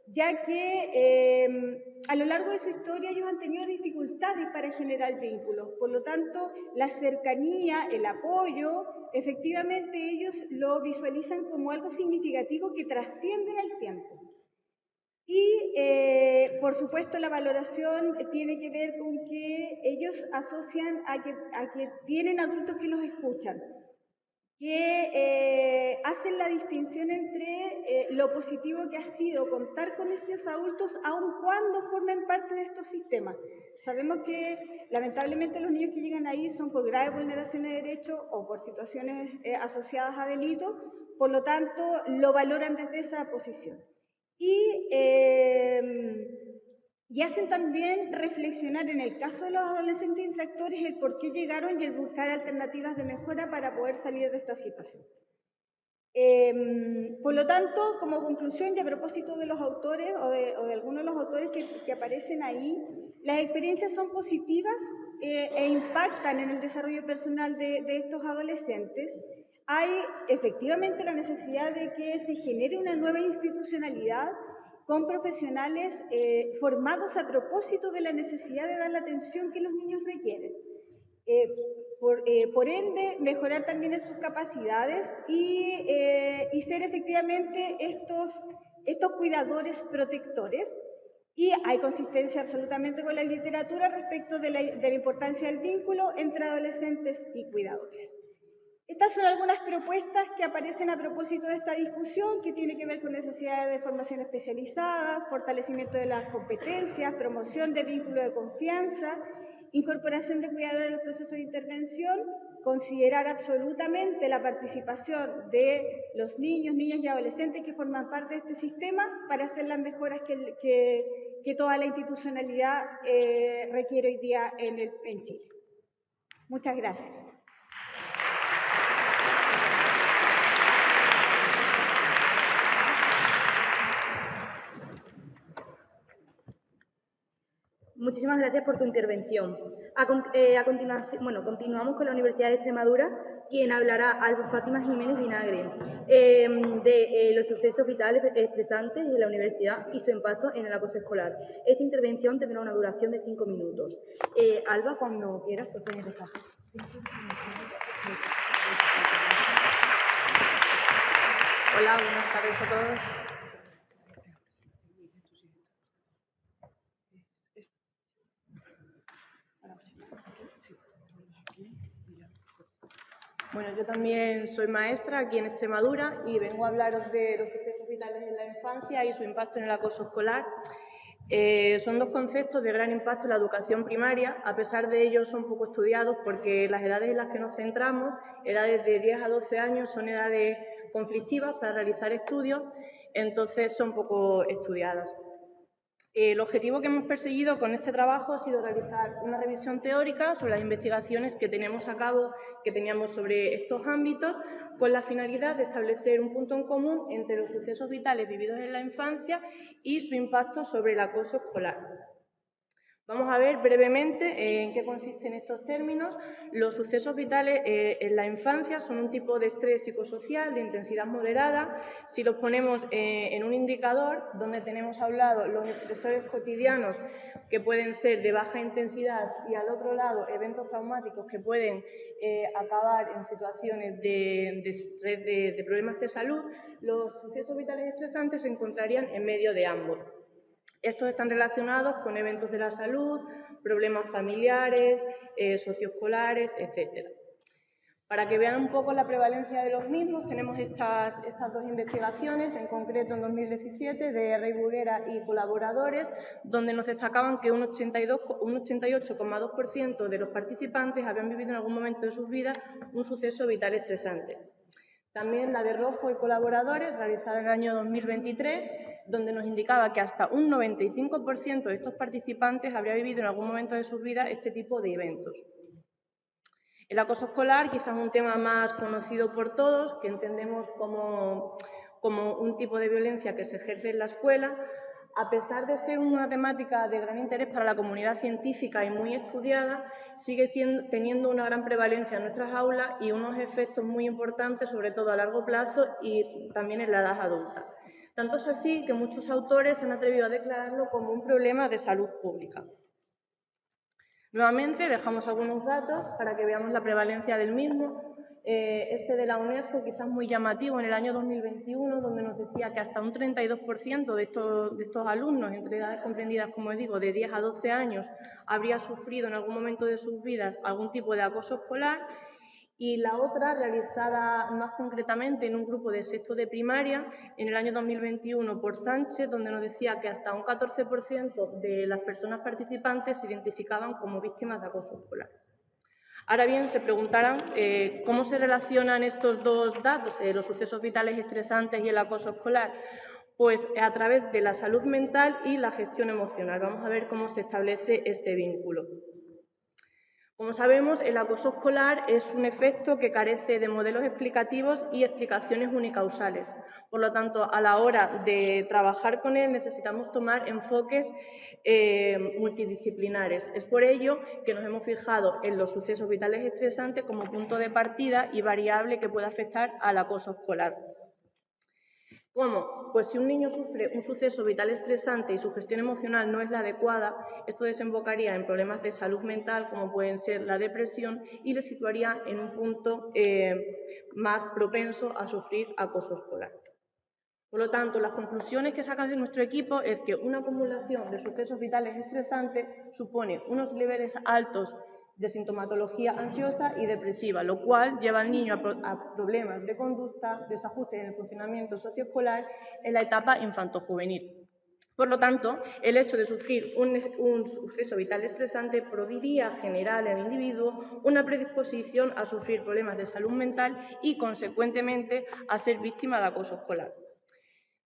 ya que a lo largo de su historia ellos han tenido dificultades para generar vínculos. Por lo tanto, la cercanía, el apoyo, efectivamente ellos lo visualizan como algo significativo que trasciende en el tiempo. Y, por supuesto, la valoración tiene que ver con que ellos asocian a que tienen adultos que los escuchan, que hacen la distinción entre lo positivo que ha sido contar con estos adultos, aun cuando formen parte de estos sistemas. Sabemos que, lamentablemente, los niños que llegan ahí son por graves vulneraciones de derechos o por situaciones asociadas a delitos, por lo tanto, lo valoran desde esa posición. Y hacen también reflexionar, en el caso de los adolescentes infractores, el por qué llegaron y el buscar alternativas de mejora para poder salir de esta situación. Por lo tanto, como conclusión y a propósito de los autores o de algunos de los autores que aparecen ahí, las experiencias son positivas e impactan en el desarrollo personal de estos adolescentes. Hay efectivamente la necesidad de que se genere una nueva institucionalidad con profesionales formados a propósito de la necesidad de dar la atención que los niños requieren. Por ende, mejorar también en sus capacidades y ser efectivamente estos cuidadores protectores. Y hay consistencia absolutamente con la literatura respecto de la importancia del vínculo entre adolescentes y cuidadores. Estas son algunas propuestas que aparecen a propósito de esta discusión, que tiene que ver con necesidades de formación especializada, fortalecimiento de las competencias, promoción de vínculo de confianza, incorporación de cuidadores en los procesos de intervención, considerar absolutamente la participación de los niños, niñas y adolescentes que forman parte de este sistema para hacer las mejoras que toda la institucionalidad requiere hoy día en Chile. Muchas gracias. Muchísimas gracias por tu intervención. A continuación, continuamos con la Universidad de Extremadura, quien hablará Alba Fátima Jiménez Vinagre, de los sucesos vitales estresantes en la universidad y su impacto en el acoso escolar. Esta intervención tendrá una duración de 5 minutos. Alba, cuando quieras, pues puedes empezar. Hola, buenas tardes a todos. Bueno, yo también soy maestra aquí en Extremadura y vengo a hablaros de los sucesos vitales en la infancia y su impacto en el acoso escolar. Son dos conceptos de gran impacto en la educación primaria. A pesar de ello, son poco estudiados porque las edades en las que nos centramos, edades de 10 a 12 años, son edades conflictivas para realizar estudios, entonces son poco estudiadas. El objetivo que hemos perseguido con este trabajo ha sido realizar una revisión teórica sobre las investigaciones que teníamos sobre estos ámbitos, con la finalidad de establecer un punto en común entre los sucesos vitales vividos en la infancia y su impacto sobre el acoso escolar. Vamos a ver brevemente en qué consisten estos términos. Los sucesos vitales en la infancia son un tipo de estrés psicosocial de intensidad moderada. Si los ponemos en un indicador donde tenemos a un lado los estresores cotidianos que pueden ser de baja intensidad y al otro lado eventos traumáticos que pueden acabar en situaciones de estrés, de problemas de salud, los sucesos vitales estresantes se encontrarían en medio de ambos. Estos están relacionados con eventos de la salud, problemas familiares, socioescolares, etc. Para que vean un poco la prevalencia de los mismos, tenemos estas dos investigaciones, en concreto en 2017, de Rey Buguera y colaboradores, donde nos destacaban que un 88,2% de los participantes habían vivido en algún momento de sus vidas un suceso vital estresante. También la de Rojo y colaboradores, realizada en el año 2023, donde nos indicaba que hasta un 95% de estos participantes habría vivido en algún momento de sus vidas este tipo de eventos. El acoso escolar, quizás un tema más conocido por todos, que entendemos como un tipo de violencia que se ejerce en la escuela. A pesar de ser una temática de gran interés para la comunidad científica y muy estudiada, sigue teniendo una gran prevalencia en nuestras aulas y unos efectos muy importantes, sobre todo a largo plazo y también en la edad adulta. Tanto es así que muchos autores se han atrevido a declararlo como un problema de salud pública. Nuevamente dejamos algunos datos para que veamos la prevalencia del mismo. Este de la UNESCO, quizás muy llamativo, en el año 2021, donde nos decía que hasta un 32% de estos alumnos, entre edades comprendidas, como digo, de 10 a 12 años, habría sufrido en algún momento de sus vidas algún tipo de acoso escolar. Y la otra, realizada más concretamente en un grupo de sexto de primaria, en el año 2021 por Sánchez, donde nos decía que hasta un 14% de las personas participantes se identificaban como víctimas de acoso escolar. Ahora bien, se preguntarán cómo se relacionan estos dos datos, los sucesos vitales estresantes y el acoso escolar. Pues a través de la salud mental y la gestión emocional. Vamos a ver cómo se establece este vínculo. Como sabemos, el acoso escolar es un efecto que carece de modelos explicativos y explicaciones unicausales. Por lo tanto, a la hora de trabajar con él necesitamos tomar enfoques multidisciplinares. Es por ello que nos hemos fijado en los sucesos vitales estresantes como punto de partida y variable que puede afectar al acoso escolar. ¿Cómo? Pues si un niño sufre un suceso vital estresante y su gestión emocional no es la adecuada, esto desembocaría en problemas de salud mental como pueden ser la depresión y le situaría en un punto más propenso a sufrir acoso escolar. Por lo tanto, las conclusiones que sacan de nuestro equipo es que una acumulación de sucesos vitales estresantes supone unos niveles altos de sintomatología ansiosa y depresiva, lo cual lleva al niño a problemas de conducta, desajustes en el funcionamiento socioescolar en la etapa infantojuvenil. Por lo tanto, el hecho de sufrir un suceso vital estresante podría generar en el individuo una predisposición a sufrir problemas de salud mental y, consecuentemente, a ser víctima de acoso escolar.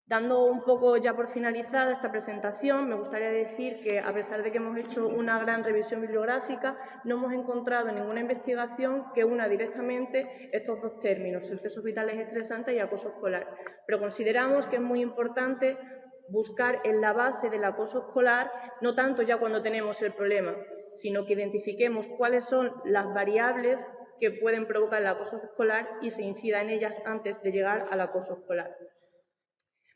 Dando un poco ya por finalizada esta presentación, me gustaría decir que, a pesar de que hemos hecho una gran revisión bibliográfica, no hemos encontrado en ninguna investigación que una directamente estos dos términos, sucesos vitales estresantes y acoso escolar. Pero consideramos que es muy importante buscar en la base del acoso escolar, no tanto ya cuando tenemos el problema, sino que identifiquemos cuáles son las variables que pueden provocar el acoso escolar y se incida en ellas antes de llegar al acoso escolar.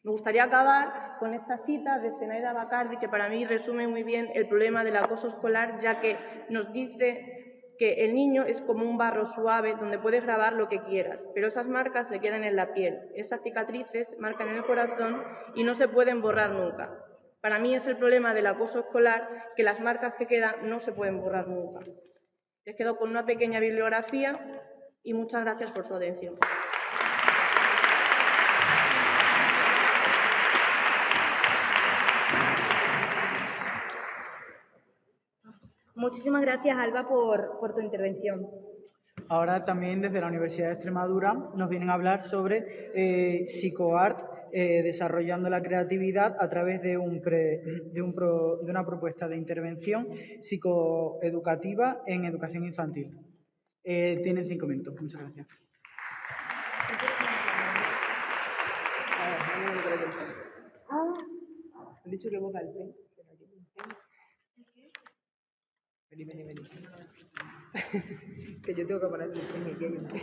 Me gustaría acabar con esta cita de Zenaida Bacardi, que para mí resume muy bien el problema del acoso escolar, ya que nos dice que el niño es como un barro suave donde puedes grabar lo que quieras, pero esas marcas se quedan en la piel, esas cicatrices marcan en el corazón y no se pueden borrar nunca. Para mí es el problema del acoso escolar, que las marcas que quedan no se pueden borrar nunca. Les quedo con una pequeña bibliografía y muchas gracias por su atención. Muchísimas gracias, Alba, por tu intervención. Ahora también desde la Universidad de Extremadura nos vienen a hablar sobre psicoart, desarrollando la creatividad a través de una propuesta de intervención psicoeducativa en educación infantil. Tienen 5 minutos. Muchas gracias. Han dicho que boca el pen. Vení. Que yo tengo que poner el pen y aquí hay un pen.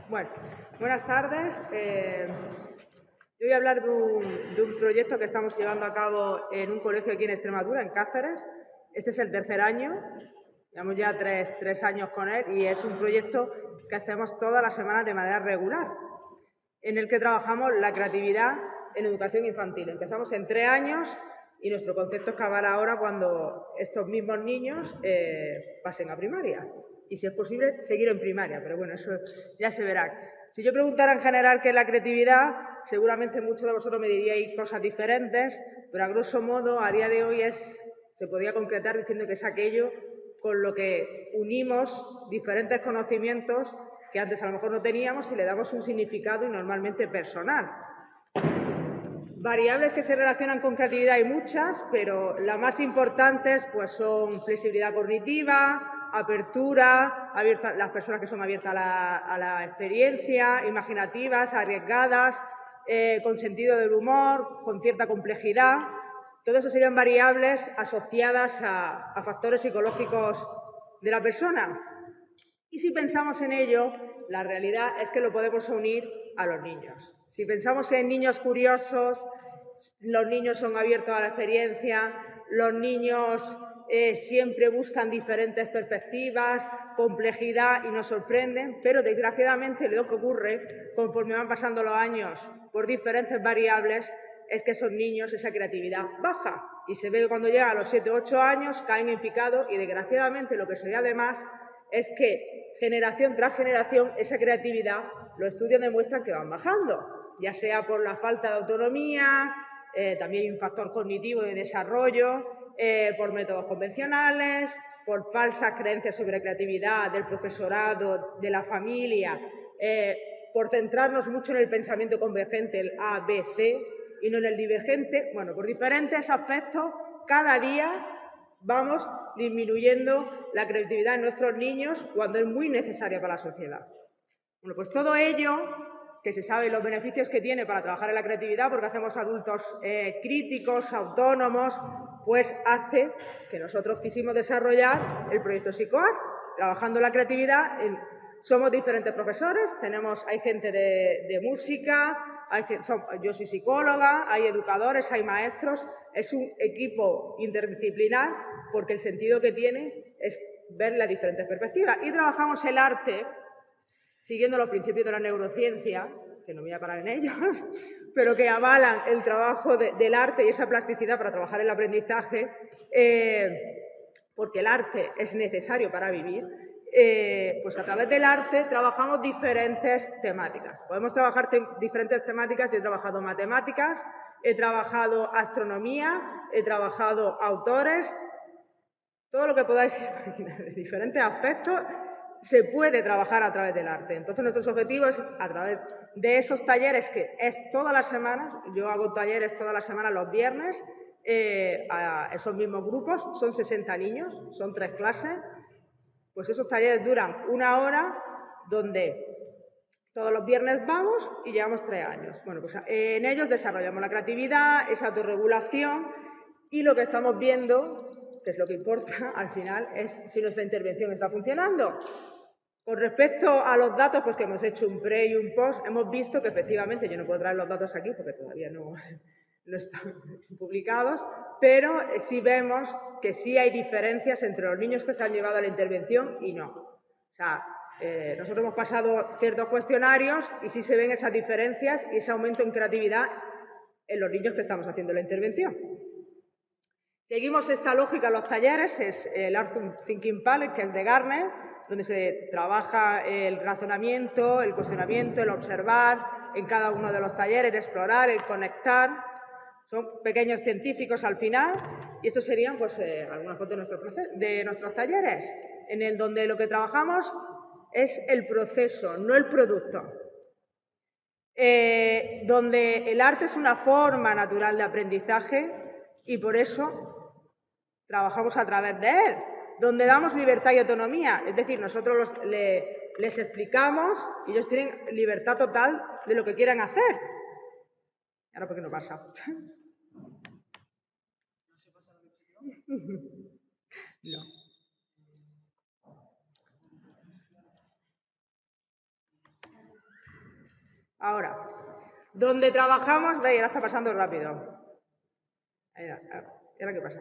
Bueno, buenas tardes. Yo voy a hablar de un proyecto que estamos llevando a cabo en un colegio aquí en Extremadura, en Cáceres. Este es el 3er año, llevamos ya tres años con él y es un proyecto que hacemos todas las semanas de manera regular, en el que trabajamos la creatividad en educación infantil. Empezamos en 3 años y nuestro concepto es acabar ahora cuando estos mismos niños pasen a primaria. Y si es posible, seguir en primaria, pero bueno, eso ya se verá. Si yo preguntara en general qué es la creatividad, seguramente muchos de vosotros me diríais cosas diferentes, pero a grosso modo, a día de hoy se podría concretar diciendo que es aquello con lo que unimos diferentes conocimientos que antes a lo mejor no teníamos y le damos un significado y normalmente personal. Variables que se relacionan con creatividad hay muchas, pero las más importantes pues, son flexibilidad cognitiva, apertura, las personas que son abiertas a la experiencia, imaginativas, arriesgadas, con sentido del humor, con cierta complejidad. Todo eso serían variables asociadas a factores psicológicos de la persona. Y si pensamos en ello, la realidad es que lo podemos unir a los niños. Si pensamos en niños curiosos, los niños son abiertos a la experiencia, los niños siempre buscan diferentes perspectivas, complejidad y nos sorprenden, pero desgraciadamente lo que ocurre conforme van pasando los años por diferentes variables es que esos niños, esa creatividad baja y se ve que cuando llegan a los 7 o 8 años caen en picado y desgraciadamente lo que se ve además es que generación tras generación esa creatividad, los estudios demuestran que van bajando, ya sea por la falta de autonomía, también hay un factor cognitivo de desarrollo, por métodos convencionales, por falsas creencias sobre creatividad del profesorado, de la familia, por centrarnos mucho en el pensamiento convergente, el A, B, C, y no en el divergente. Bueno, por diferentes aspectos, cada día vamos disminuyendo la creatividad en nuestros niños cuando es muy necesaria para la sociedad. Bueno, pues todo ello, que se sabe los beneficios que tiene para trabajar en la creatividad, porque hacemos adultos críticos, autónomos, pues hace que nosotros quisimos desarrollar el proyecto Psicoart, trabajando la creatividad. Somos diferentes profesores, hay gente de música, yo soy psicóloga, hay educadores, hay maestros, es un equipo interdisciplinar porque el sentido que tiene es ver las diferentes perspectivas. Y trabajamos el arte siguiendo los principios de la neurociencia, que no me voy a parar en ellos, pero que avalan el trabajo del arte y esa plasticidad para trabajar el aprendizaje, porque el arte es necesario para vivir. Pues a través del arte trabajamos diferentes temáticas. Podemos trabajar diferentes temáticas. Yo he trabajado matemáticas, he trabajado astronomía, he trabajado autores, todo lo que podáis imaginar de diferentes aspectos se puede trabajar a través del arte. Entonces, nuestros objetivos a través de esos talleres, que es todas las semanas, yo hago talleres todas las semanas los viernes, a esos mismos grupos, son 60 niños, son 3 clases, pues esos talleres duran 1 hora, donde todos los viernes vamos y llevamos 3 años. Bueno, pues en ellos desarrollamos la creatividad, esa autorregulación y lo que estamos viendo, que es lo que importa al final, es si nuestra intervención está funcionando. Con respecto a los datos, pues que hemos hecho un pre y un post, hemos visto que efectivamente, yo no puedo traer los datos aquí porque todavía no están publicados, pero sí vemos que sí hay diferencias entre los niños que se han llevado a la intervención y no. O sea, nosotros hemos pasado ciertos cuestionarios y sí se ven esas diferencias y ese aumento en creatividad en los niños que estamos haciendo la intervención. Seguimos esta lógica en los talleres, es el Art Thinking Palette, que es de Garner, donde se trabaja el razonamiento, el cuestionamiento, el observar en cada uno de los talleres, el explorar, el conectar. Son pequeños científicos al final y estos serían pues, algunas fotos de nuestros talleres, en el donde lo que trabajamos es el proceso, no el producto. Donde el arte es una forma natural de aprendizaje y por eso trabajamos a través de él, donde damos libertad y autonomía, es decir, nosotros les explicamos y ellos tienen libertad total de lo que quieran hacer. Ahora, ¿por qué no pasa? No. Ahora, donde trabajamos, veis, ahora está pasando rápido. ¿Ahora qué pasa?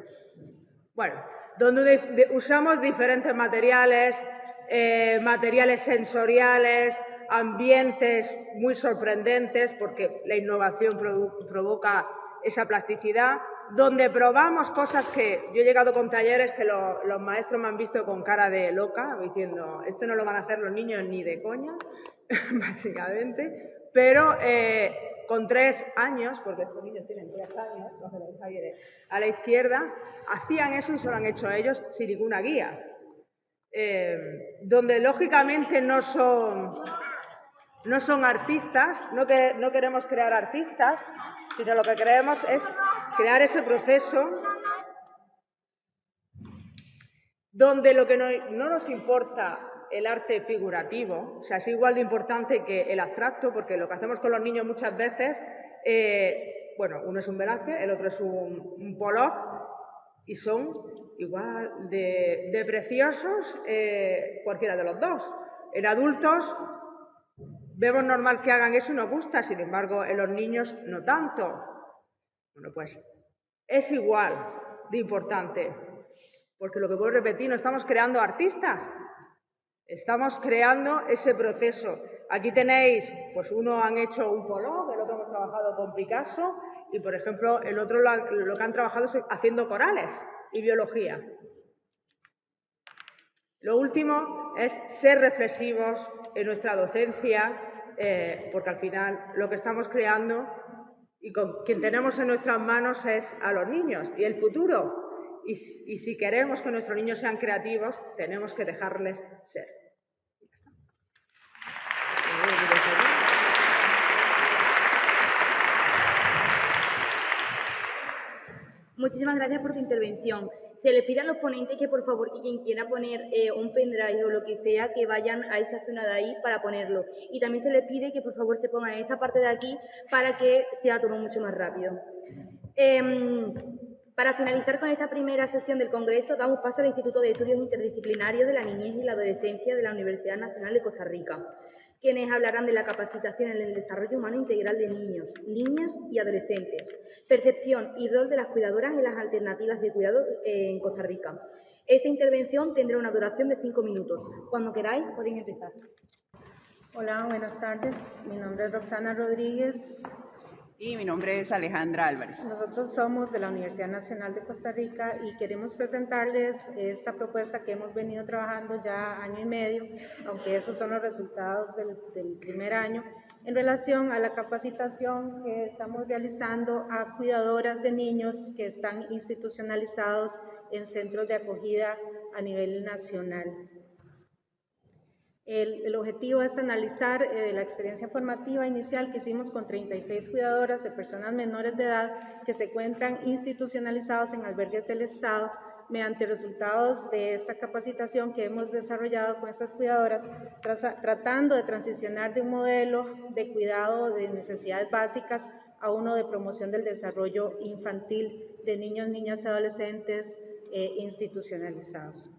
Bueno, donde usamos diferentes materiales, materiales sensoriales, ambientes muy sorprendentes, porque la innovación provoca esa plasticidad, donde probamos cosas que yo he llegado con talleres que los maestros me han visto con cara de loca, diciendo, esto no lo van a hacer los niños ni de coña, básicamente, pero con 3 años, porque estos niños tienen 3 años, los que veis ahí a la izquierda, hacían eso y se lo han hecho ellos sin ninguna guía. donde lógicamente no son artistas, no queremos crear artistas, sino lo que queremos es crear ese proceso donde lo que no nos importa el arte figurativo, o sea, es igual de importante que el abstracto, porque lo que hacemos con los niños muchas veces, bueno, uno es un Velázquez, el otro es un Pollock, y son igual de preciosos cualquiera de los dos. En adultos vemos normal que hagan eso y nos gusta, sin embargo, en los niños no tanto. Bueno, pues es igual de importante, porque lo que puedo repetir, no estamos creando artistas, estamos creando ese proceso. Aquí tenéis, pues uno han hecho un Pollock, el otro hemos trabajado con Picasso y, por ejemplo, el otro lo que han trabajado es haciendo corales y biología. Lo último es ser reflexivos en nuestra docencia, porque al final lo que estamos creando y con quien tenemos en nuestras manos es a los niños y el futuro. Y si queremos que nuestros niños sean creativos, tenemos que dejarles ser. Muchísimas gracias por tu intervención. Se les pide a los ponentes que por favor, que quien quiera poner un pendrive o lo que sea, que vayan a esa zona de ahí para ponerlo. Y también se les pide que por favor se pongan en esta parte de aquí para que sea todo mucho más rápido. Para finalizar con esta primera sesión del Congreso, damos paso al Instituto de Estudios Interdisciplinarios de la Niñez y la Adolescencia de la Universidad Nacional de Costa Rica, quienes hablarán de la capacitación en el desarrollo humano integral de niños, niñas y adolescentes, percepción y rol de las cuidadoras en las alternativas de cuidado en Costa Rica. Esta intervención tendrá una duración de 5 minutos. Cuando queráis, podéis empezar. Hola, buenas tardes. Mi nombre es Roxana Rodríguez. Y mi nombre es Alejandra Álvarez. Nosotros somos de la Universidad Nacional de Costa Rica y queremos presentarles esta propuesta que hemos venido trabajando ya año y medio, aunque esos son los resultados del primer año, en relación a la capacitación que estamos realizando a cuidadoras de niños que están institucionalizados en centros de acogida a nivel nacional. El objetivo es analizar la experiencia formativa inicial que hicimos con 36 cuidadoras de personas menores de edad que se encuentran institucionalizados en albergues del Estado mediante resultados de esta capacitación que hemos desarrollado con estas cuidadoras, tratando de transicionar de un modelo de cuidado de necesidades básicas a uno de promoción del desarrollo infantil de niños, niñas y adolescentes institucionalizados.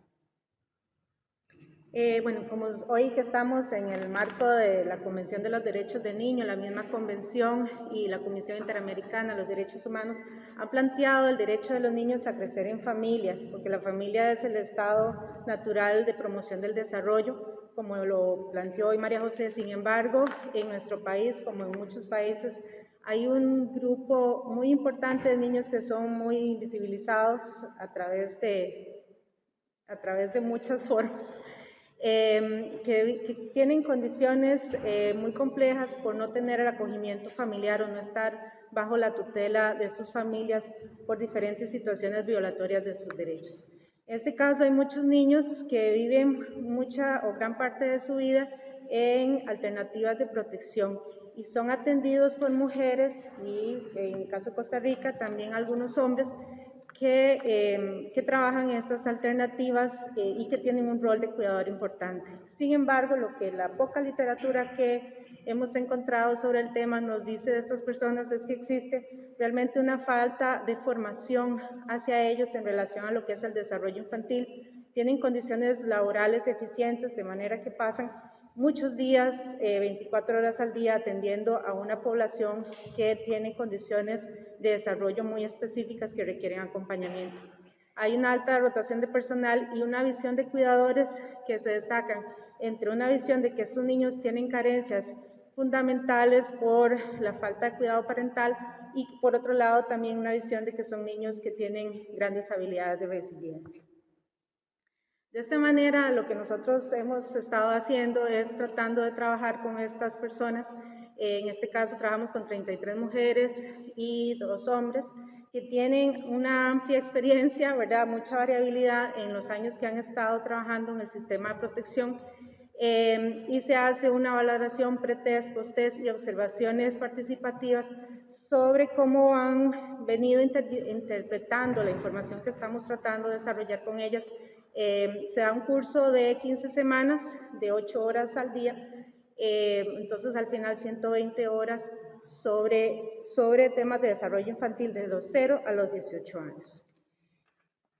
Bueno, como hoy que estamos en el marco de la Convención de los Derechos del Niño, la misma convención y la Comisión Interamericana de los Derechos Humanos han planteado el derecho de los niños a crecer en familias, porque la familia es el estado natural de promoción del desarrollo, como lo planteó hoy María José. Sin embargo, en nuestro país, como en muchos países, hay un grupo muy importante de niños que son muy invisibilizados a través de muchas formas. Que tienen condiciones muy complejas por no tener el acogimiento familiar o no estar bajo la tutela de sus familias por diferentes situaciones violatorias de sus derechos. En este caso hay muchos niños que viven mucha o gran parte de su vida en alternativas de protección y son atendidos por mujeres y en el caso de Costa Rica también algunos hombres que trabajan en estas alternativas y que tienen un rol de cuidador importante. Sin embargo, la poca literatura que hemos encontrado sobre el tema nos dice de estas personas es que existe realmente una falta de formación hacia ellos en relación a lo que es el desarrollo infantil. Tienen condiciones laborales deficientes, de manera que pasan muchos días, 24 horas al día, atendiendo a una población que tiene condiciones de desarrollo muy específicas que requieren acompañamiento. Hay una alta rotación de personal y una visión de cuidadores que se destacan entre una visión de que estos niños tienen carencias fundamentales por la falta de cuidado parental y por otro lado también una visión de que son niños que tienen grandes habilidades de resiliencia. De esta manera, lo que nosotros hemos estado haciendo es tratando de trabajar con estas personas. En este caso, trabajamos con 33 mujeres y 2 hombres que tienen una amplia experiencia, ¿verdad? Mucha variabilidad en los años que han estado trabajando en el sistema de protección, y se hace una valoración pre-test, post-test y observaciones participativas sobre cómo han venido interpretando la información que estamos tratando de desarrollar con ellas. Se da un curso de 15 semanas, de 8 horas al día, entonces al final 120 horas sobre temas de desarrollo infantil de los 0 a los 18 años.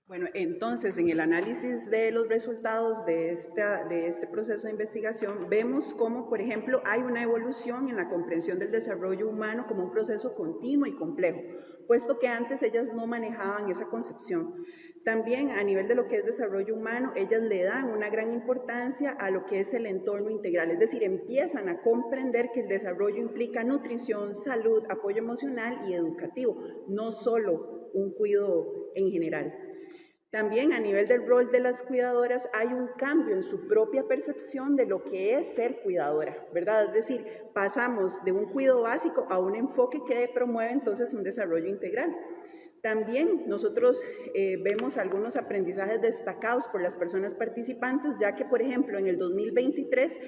Bueno, entonces en el análisis de los resultados de este proceso de investigación vemos cómo, por ejemplo, hay una evolución en la comprensión del desarrollo humano como un proceso continuo y complejo, puesto que antes ellas no manejaban esa concepción. También a nivel de lo que es desarrollo humano, ellas le dan una gran importancia a lo que es el entorno integral, es decir, empiezan a comprender que el desarrollo implica nutrición, salud, apoyo emocional y educativo, no solo un cuidado en general. También a nivel del rol de las cuidadoras hay un cambio en su propia percepción de lo que es ser cuidadora, ¿verdad? Es decir, pasamos de un cuidado básico a un enfoque que promueve entonces un desarrollo integral. También nosotros vemos algunos aprendizajes destacados por las personas participantes, ya que, por ejemplo, en el 2023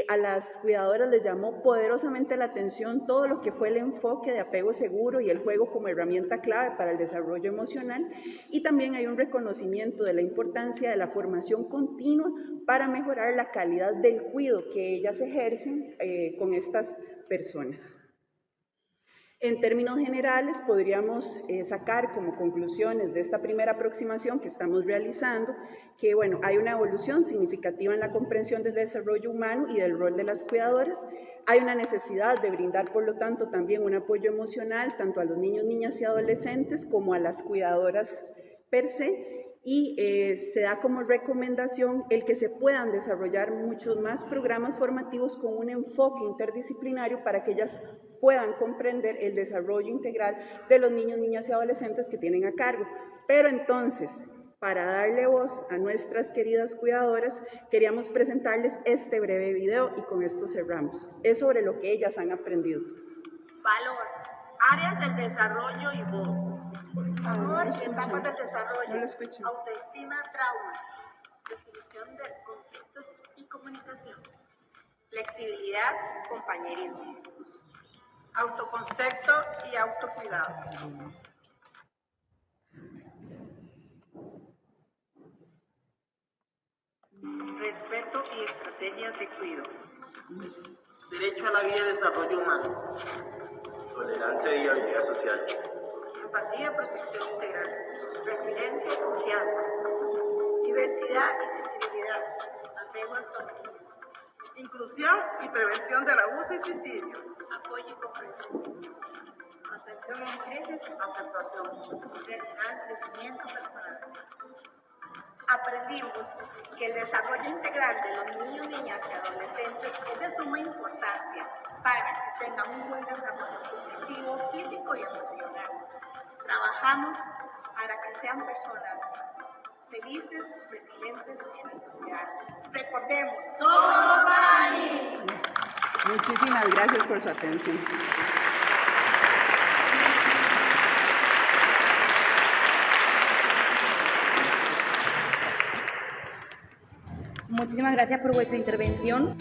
a las cuidadoras les llamó poderosamente la atención todo lo que fue el enfoque de apego seguro y el juego como herramienta clave para el desarrollo emocional, y también hay un reconocimiento de la importancia de la formación continua para mejorar la calidad del cuidado que ellas ejercen con estas personas. En términos generales, podríamos sacar como conclusiones de esta primera aproximación que estamos realizando que, bueno, hay una evolución significativa en la comprensión del desarrollo humano y del rol de las cuidadoras. Hay una necesidad de brindar, por lo tanto, también un apoyo emocional tanto a los niños, niñas y adolescentes como a las cuidadoras per se, y se da como recomendación el que se puedan desarrollar muchos más programas formativos con un enfoque interdisciplinario para que ellas puedan comprender el desarrollo integral de los niños, niñas y adolescentes que tienen a cargo. Pero entonces, para darle voz a nuestras queridas cuidadoras, queríamos presentarles este breve video y con esto cerramos. Es sobre lo que ellas han aprendido. Valor, áreas del desarrollo y voz. Amor, etapas del desarrollo, autoestima, traumas, definición de conflictos y comunicación, flexibilidad, compañerismo, autoconcepto y autocuidado. Respeto y estrategias de cuidado. Derecho a la vida y desarrollo humano. Tolerancia y habilidades sociales. Empatía, protección integral, resiliencia y confianza, diversidad y sensibilidad, apego al compromiso, inclusión y prevención del abuso y suicidio, apoyo y comprensión, atención en crisis, aceptación, diversidad, crecimiento personal. Aprendimos que el desarrollo integral de los niños, niñas y adolescentes es de suma importancia para que tengan un buen desarrollo cognitivo, físico y emocional. Trabajamos para que sean personas felices, resilientes en la sociedad. Recordemos, somos para mí. Muchísimas gracias por su atención. Muchísimas gracias por vuestra intervención.